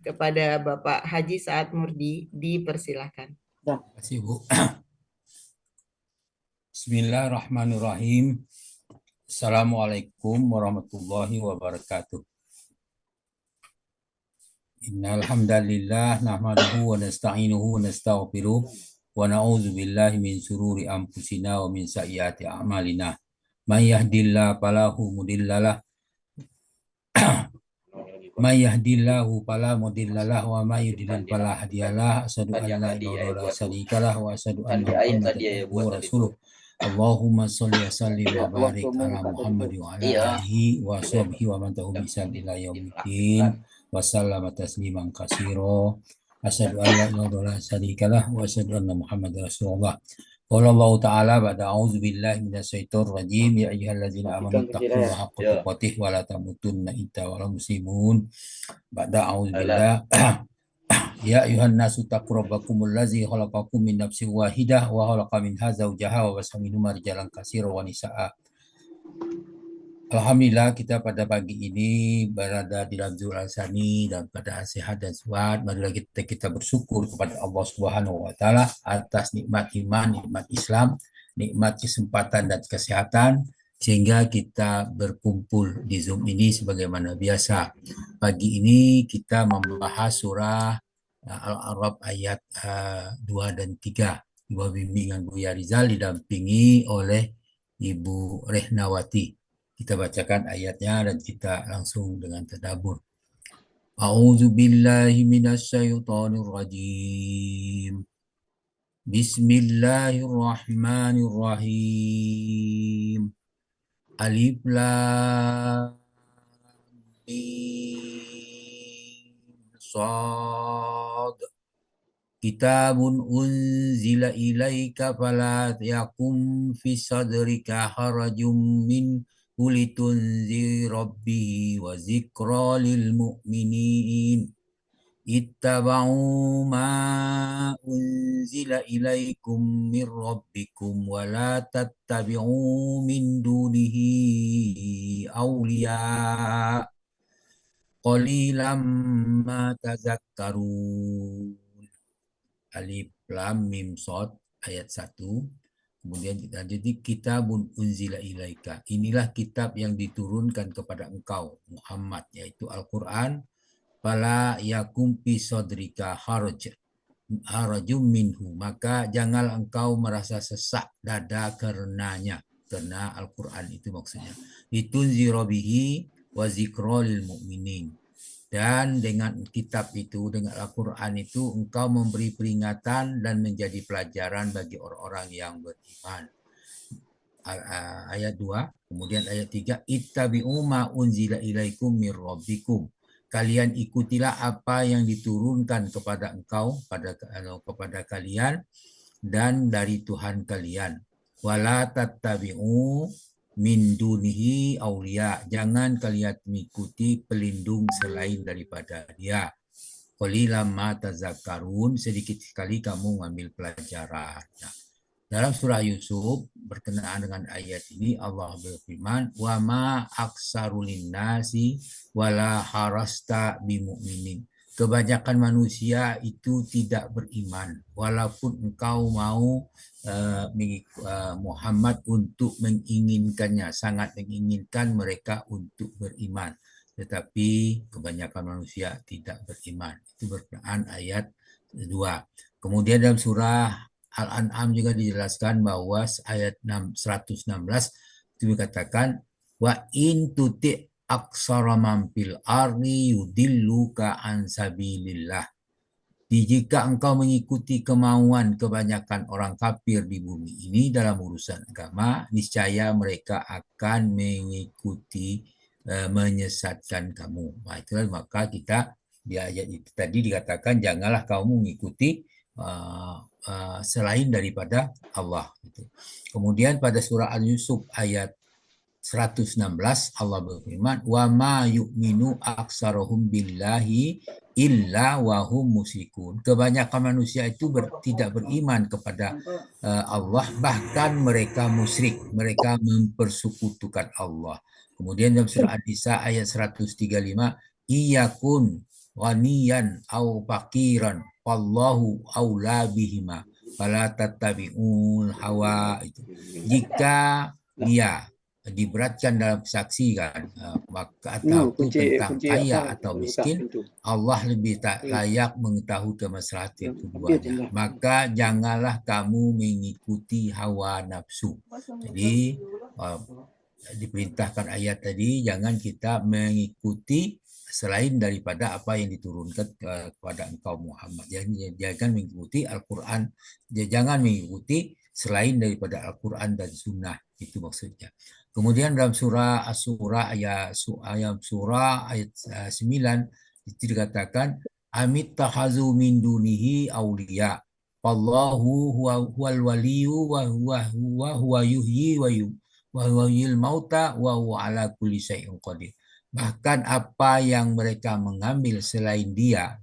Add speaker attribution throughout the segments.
Speaker 1: kepada Bapak Haji Saad Murdi, dipersilahkan.
Speaker 2: Terima kasih, Bu. Bismillahirrahmanirrahim. Assalamualaikum warahmatullahi wabarakatuh. Innal hamdalillah nahmaduhu wa nasta'inuhu wa nastaghfiruh wa na'udzu billahi min shururi anfusina wa min sayyiati a'malina. May yahdihillahu fala mudhillalah may yahdihillahu fala mudhillalah wa may yudlil fala hadiyalah. Asyhadu an la ilaha illallah syarikalah wa asyhadu anna Muhammadan abduhu wa rasuluh. Allahumma sholli wa sallim wa barik ala Muhammad wa ala alihi wa sahbihi wa man tabi'ahum bi ihsan ila yaumiddin wa sallama tasliman katsira. Asyhadu an la ilaha illallah syarikalah wa asyhadu anna Muhammadar rasulullah. Qala Allah Ta'ala ba'da a'udzu billahi minasyaitonir rajim ya ayyuhallazina amanu taqullaha haqqa tuqatih wa la tamutunna illa wa antum muslimun. Ba'da a'udzu billahi ya ayuhan nasu taqu rabbakumul ladzi khalaqakum min nafsin wahidah wa khalaqa minha zawjaha wa basa minhuma rijalan katsiran wa nisaa. Alhamdulillah kita pada pagi ini berada di Rabiul Tsani dan pada sehat dan sehat. Marilah kita bersyukur kepada Allah Subhanahu wa taala atas nikmat iman, nikmat Islam, nikmat kesempatan dan kesehatan sehingga kita berkumpul di Zoom ini sebagaimana biasa. Pagi ini kita membahas surah Al-A'raf ayat 2 dan 3. Di bawah bimbingan Buya Rizal didampingi oleh Ibu Rehnawati. Kita bacakan ayatnya dan kita langsung dengan tadabbur. A'udzu billahi minasyaitonir rajim. Bismillahirrahmanirrahim. Alif lam mim shad. Kitabun unzila ilaika fala yakum fi sadrika harajum min litunzir rabbihi wa zikra lil mu'minin ittaba'u ma unzila ilaikum min rabbikum wa la tattabi'u min dunihi awliya qalilan ma tazakkarun. Alif lam mim shad ayat 1. Kemudian kita jadi kitabun unzila ilaika. Inilah kitab yang diturunkan kepada engkau Muhammad, yaitu Al-Qur'an. Fala yakum fi sadrika harajum minhu. Maka jangan engkau merasa sesak dada karenanya. Karena Al-Qur'an itu maksudnya. Litunzira bihi wa zikra lil mu'minin. Dan dengan kitab itu, dengan Al-Quran itu, engkau memberi peringatan dan menjadi pelajaran bagi orang-orang yang beriman. Ayat 2, kemudian ayat 3, ittabi'u ma unzila ilaikum mir rabbikum. Kalian ikutilah apa yang diturunkan kepada engkau, kepada kalian, dan dari Tuhan kalian. Wala tattabi'u min dunihi aulia. Jangan kalian mengikuti pelindung selain daripada dia. Qalilan ma tazakkarun. Sedikit sekali kamu mengambil pelajaran. Nah, dalam surah Yusuf berkenaan dengan ayat ini Allah berfirman, wa ma aksarul nasi wala harasta bimu'minin. Kebanyakan manusia itu tidak beriman walaupun engkau mau Muhammad untuk menginginkannya, sangat menginginkan mereka untuk beriman, tetapi kebanyakan manusia tidak beriman. Itu berkenaan ayat 2. Kemudian dalam surah Al-An'am juga dijelaskan bahwa ayat 116 itu dikatakan wa in tuti aksara mampil arni yudilluka an sabilillah. Jika engkau mengikuti kemauan kebanyakan orang kafir di bumi ini dalam urusan agama, niscaya mereka akan mengikuti menyesatkan kamu. Nah, itulah maka kita di ayat itu tadi dikatakan janganlah kamu mengikuti selain daripada Allah. Kemudian pada surah Al-Yusuf ayat 116 Allah berfirman, wa ma yu'minu aksarohum billahi illa wahum musyrikun. Kebanyakan manusia itu tidak beriman kepada Allah, bahkan mereka musyrik, mereka mempersekutukan Allah. Kemudian dalam surah An-Nisa ayat 135, iyakun waniyan au faqiran wallahu aula bihima fala tattabi'ul hawa itu. Jika dia diberatkan dalam saksi kan, maka atau tentang kaya atau miskin, Allah lebih tak layak mengetahui kemaslahatan keduanya. Maka janganlah kamu mengikuti hawa nafsu. Jadi diperintahkan ayat tadi, jangan kita mengikuti selain daripada apa yang diturunkan kepada engkau Muhammad. Jangan mengikuti Al-Quran, jangan mengikuti selain daripada Al-Quran dan Sunnah, itu maksudnya. Kemudian dalam surah As-Surah ayat 9 itu dikatakan amit tahazu min dunihi auliya wallahu huwal waliyu wa huwa yuhyi wa yuhyil mauta wa huwa ala kulli syai'in qadir. Bahkan apa yang mereka mengambil selain dia,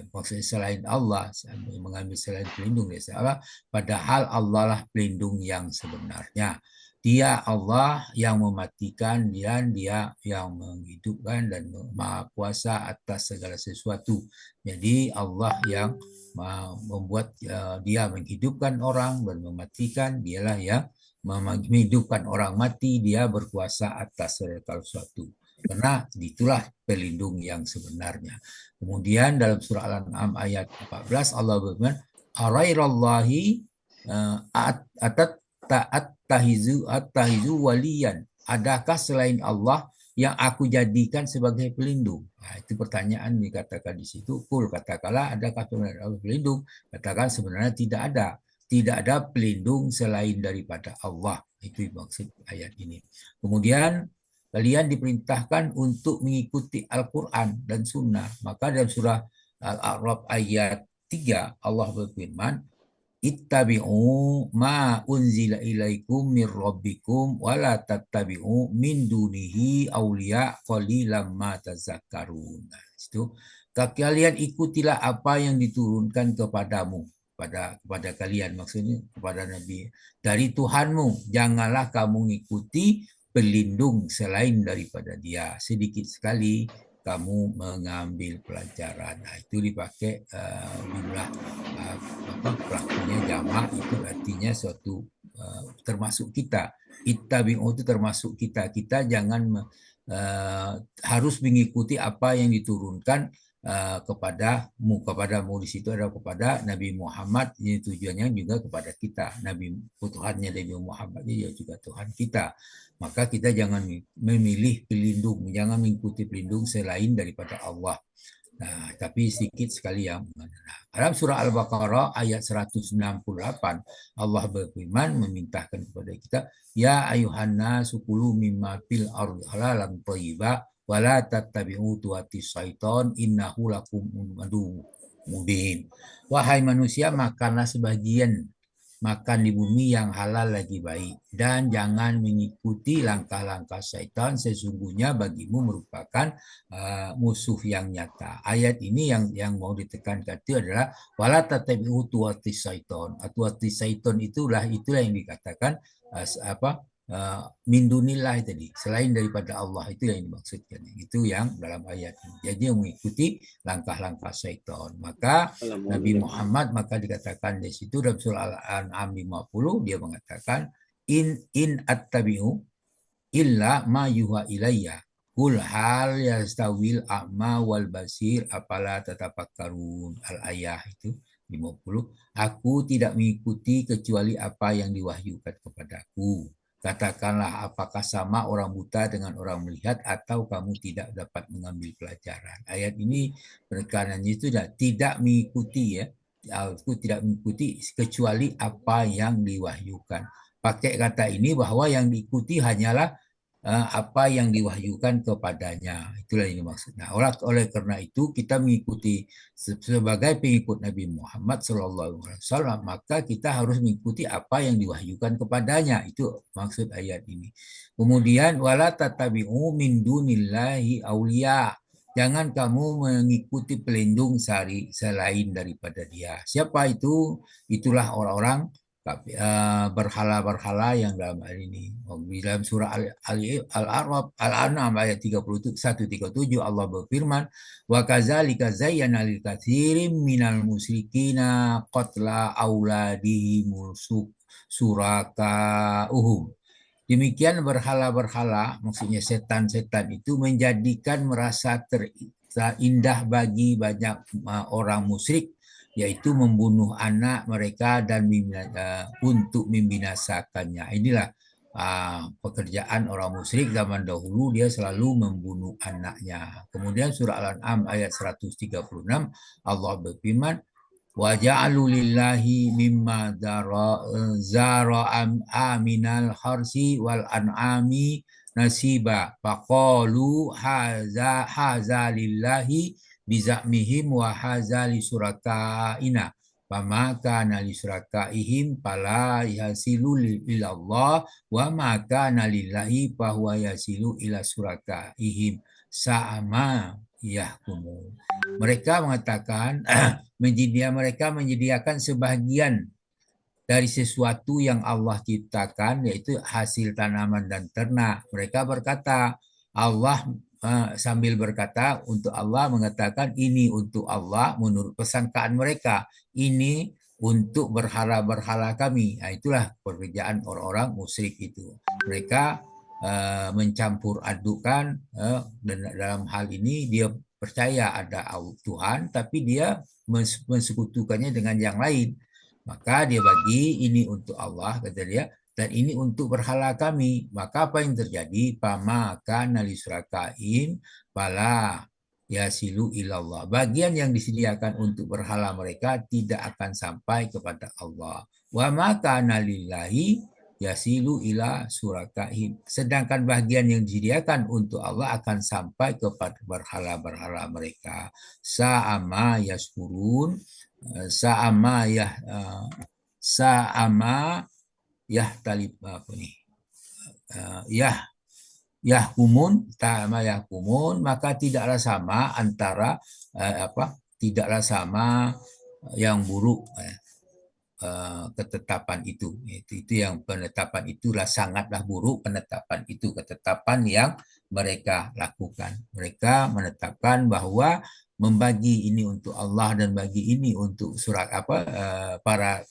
Speaker 2: maksudnya selain Allah, mengambil selain pelindung dari Allah, padahal Allah lah pelindung yang sebenarnya. Dia Allah yang mematikan, dan dia yang menghidupkan dan maha kuasa atas segala sesuatu. Jadi Allah yang membuat dia menghidupkan orang dan mematikan, dialah yang menghidupkan orang mati, dia berkuasa atas segala sesuatu. Karena itulah pelindung yang sebenarnya. Kemudian dalam surah Al-An'am ayat 14 Allah berfirman, "Arairallahi attahizu waliyan." Adakah selain Allah yang aku jadikan sebagai pelindung? Nah, itu pertanyaan dikatakan di situ. Kul, katakanlah, adakah pelindung? Katakan sebenarnya tidak ada. Tidak ada pelindung selain daripada Allah. Itu maksud ayat ini. Kemudian kalian diperintahkan untuk mengikuti Al-Quran dan Sunnah. Maka dalam surah Al-A'raf ayat 3 Allah berfirman, ittabi'u ma unzila ilaikum mir rabbikum wa la tattabi'u min dunihi awliya qalilan ma tazakkarun. Nah, itu kalian ikutilah apa yang diturunkan kepadamu, kepada kalian, maksudnya kepada Nabi dari Tuhanmu. Janganlah kamu mengikuti pelindung selain daripada dia. Sedikit sekali kamu mengambil pelajaran. Nah, itu dipakai jumlah pelakunya jamak, itu artinya suatu termasuk kita. Ittabi'u itu termasuk kita. Kita jangan harus mengikuti apa yang diturunkan kepadamu di situ adalah kepada Nabi Muhammad. Ini tujuannya juga kepada kita. Tuhannya Nabi Muhammad ini juga Tuhan kita. Maka kita jangan memilih pelindung, jangan mengikuti pelindung selain daripada Allah. Nah, tapi sedikit sekali yang dalam surah Al-Baqarah ayat 168 Allah berfirman memintakan kepada kita, ya ayuhan nasu kulu mimma fil ardi halalan thayyiba wa la tattabi'u khutuwatis syaiton innahu lakum aduwwun mubin. Wahai manusia, makanlah sebagian makan di bumi yang halal lagi baik, dan jangan mengikuti langkah-langkah syaitan, sesungguhnya bagimu merupakan musuh yang nyata. Ayat ini yang mau ditekankan itu adalah wala tattabi'u khutuwatis syaiton. Khutuwatis syaiton itulah yang dikatakan min dunillah tadi, selain daripada Allah, itu yang dimaksudkan. Itu yang dalam ayat ini. Jadi yang mengikuti langkah-langkah syaitan. Maka Nabi Muhammad, maka dikatakan di situ dalam surah Al-An'am 50 dia mengatakan in attabi'u illa ma yuha ilayya kul hal yastawil a'ma wal basir apala tatafakkarun. Al-ayah itu 50. Aku tidak mengikuti kecuali apa yang diwahyukan kepadaku. Katakanlah, apakah sama orang buta dengan orang melihat, atau kamu tidak dapat mengambil pelajaran? Ayat ini penekanannya itu tidak mengikuti, ya. Aku tidak mengikuti kecuali apa yang diwahyukan. Pakai kata ini bahwa yang diikuti hanyalah apa yang diwahyukan kepadanya. Itulah ini maksudnya. Oleh karena itu kita mengikuti sebagai pengikut Nabi Muhammad SAW, maka kita harus mengikuti apa yang diwahyukan kepadanya. Itu maksud ayat ini. Kemudian wala tattabi'u min dunillahi auliya. Jangan kamu mengikuti pelindung selain daripada dia. Siapa itu? Itulah orang-orang tapi berhala-berhala yang dalam hal ini. Di dalam surah Al-A'raf, Al-An'am ayat 137 Allah berfirman, wa kadzalika zayyana lil katsirin minal musyrikina qatla auladihim surakauhum. Demikian berhala-berhala, maksudnya setan-setan itu menjadikan merasa terindah bagi banyak orang musyrik, yaitu membunuh anak mereka dan untuk membinasakannya. Inilah pekerjaan orang musyrik zaman dahulu, dia selalu membunuh anaknya. Kemudian surah Al-An'am ayat 136 Allah berfirman, wa ja'alu lillahi mimma zara'a minal harsi wal an'ami nasiba faqalu haza lillahi bizamihim wa haza li surakaina fama kana li surakaihim fala yasilu ilallah wa ma kana lillahi fahuwa yasilu ila surakaihim sa'ama yahkumun. Mereka mengatakan mereka menyediakan sebahagian dari sesuatu yang Allah ciptakan, yaitu hasil tanaman dan ternak. Mereka berkata, Allah sambil berkata untuk Allah, mengatakan ini untuk Allah menurut persangkaan mereka, ini untuk berhala-berhala kami. Nah, itulah pekerjaan orang-orang musyrik itu. Mereka mencampur adukan, dan dalam hal ini dia percaya ada Tuhan, tapi dia mensekutukannya dengan yang lain. Maka dia bagi ini untuk Allah, kata dia, dan ini untuk berhala kami. Maka apa yang terjadi? Pama kana lisurakain fala yasilu ilallah. Bagian yang disediakan untuk berhala mereka tidak akan sampai kepada Allah. Wa ma kana lillahi yasilu ila surakaihim. Sedangkan bagian yang disediakan untuk Allah akan sampai kepada berhala-berhala mereka. Sa'ama yaskurun, sa'ama sa'ama talib apa nih? Yahkumun, ta'ama yahkumun, maka tidaklah sama antara tidaklah sama yang buruk. Ketetapan itu yang penetapan itulah sangatlah buruk penetapan itu, ketetapan yang mereka lakukan. Mereka menetapkan bahwa membagi ini untuk Allah dan bagi ini untuk para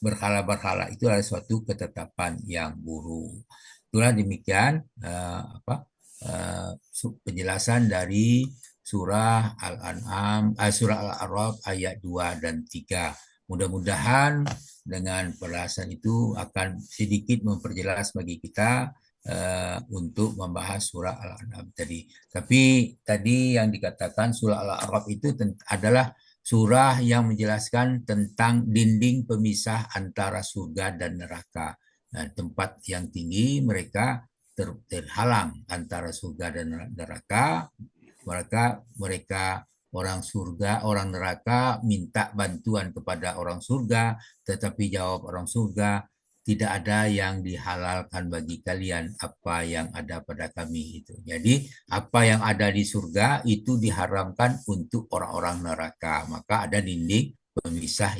Speaker 2: berhala-berhala itu adalah suatu ketetapan yang buruk. Itulah demikian penjelasan dari surah Al-An'am, surah Al-A'raf ayat 2 dan 3. Mudah-mudahan dengan penjelasan itu akan sedikit memperjelas bagi kita untuk membahas surah Al-An'am tadi. Tapi tadi yang dikatakan surah Al-A'raf itu adalah surah yang menjelaskan tentang dinding pemisah antara surga dan neraka. Nah, tempat yang tinggi mereka terhalang antara surga dan neraka. Mereka orang surga, orang neraka minta bantuan kepada orang surga, tetapi jawab orang surga, tidak ada yang dihalalkan bagi kalian apa yang ada pada kami itu. Jadi apa yang ada di surga itu diharamkan untuk orang-orang neraka. Maka ada dinding pemisah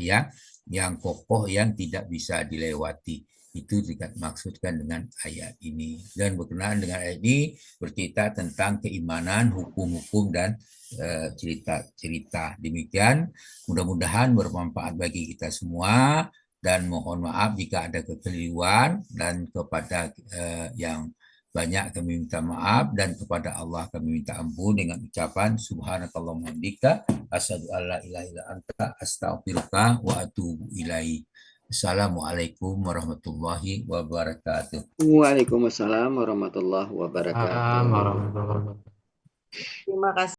Speaker 2: yang kokoh yang tidak bisa dilewati. Itu dimaksudkan dengan ayat ini. Dan berkenaan dengan ayat ini bercerita tentang keimanan, hukum-hukum, dan cerita-cerita. Demikian, mudah-mudahan bermanfaat bagi kita semua, dan mohon maaf jika ada kekeliruan, dan kepada yang banyak kami minta maaf, dan kepada Allah kami minta ampun dengan ucapan subhanakallahumma hamdika asyhadu alla ilaha illa anta astaghfiruka wa atubu ilaik. Assalamualaikum warahmatullahi wabarakatuh.
Speaker 3: Waalaikumsalam warahmatullahi wabarakatuh.
Speaker 1: Terima kasih.